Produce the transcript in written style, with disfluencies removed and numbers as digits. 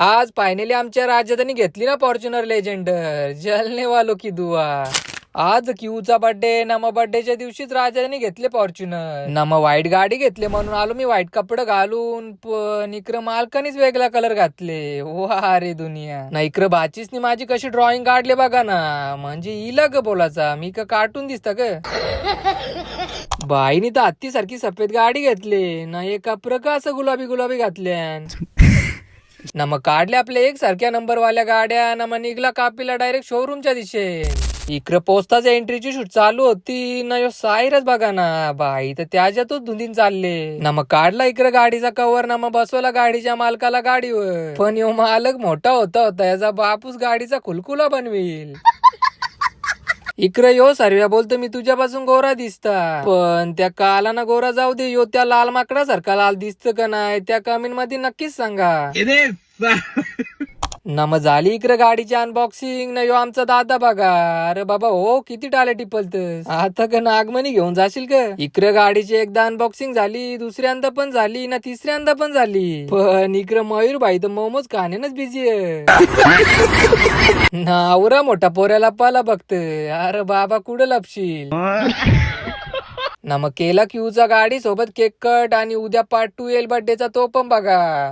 आज फायनली आमच्या राज्यातनी घेतली ना फॉर्च्युनर लेजेंडर. जलने वालो की दुआ. आज क्यूचा बर्थडे ना, मग बर्थडेच्या दिवशीच राजाने घेतले फॉर्च्युनर ना, मग व्हाईट गाडी घेतले म्हणून आलो मी व्हाईट कपडे घालून. पण इकडं मालकानीच वेगळा कलर घातले. वा रे दुनिया. ना इकडं बाचीसनी माझी कशी ड्रॉइंग काढले बघा ना, म्हणजे इला ग बोलाचा मी का कार्टून दिसता ग. बाईनी तर हत्ती सारखी सफेद गाडी घेतली ना, एका प्रकाश गुलाबी गुलाबी घातल्या ना, मग काढले आपल्या एक सारख्या नंबरवाल्या गाड्या ना, मग निघला कापीला डायरेक्ट शोरूमच्या दिशे. इकडं पोस्टाच्या एंट्रीची शूट चालू होती ना, यो सायरच बघा ना बाई तर त्याच्यातच धुंदीन चालले ना, मग काढला इकडं गाडीचा कव्हर ना, मग बसवला गाडीच्या मालकाला गाडीवर. पण यो मालक मोठा होता याचा बापूस गाडीचा खुलकुला बनवेल. इकडे यो सर्व्या बोलतो मी तुझ्यापासून गोरा दिसता, पण त्या काला ना गोरा जाऊ दे, यो त्या लाल माकडा सारखा लाल दिसत का नाही त्या कमेंट मध्ये नक्कीच सांगा ना. मग झाली इकडे गाडीची अनबॉक्सिंग ना, यो आमचा दादा बघा. अरे बाबा हो, किती टाले टिपलतस आता का नागमणी घेऊन जाशील का. इकडे गाडीची एकदा अनबॉक्सिंग झाली, दुसऱ्यांदा पण झाली ना, तिसऱ्यांदा पण झाली. पण इकडे मयूर भाई तर मोमोज खाण्यानच बिझी आहे ना. आवरा मोठा पोऱ्याला पाला बघत. अरे बाबा कुठं लपशील ना. मग केला क्यूचा गाडी सोबत केक कट आणि उद्या पार्ट 2 येईल बर्थडेचा, तो पण बघा.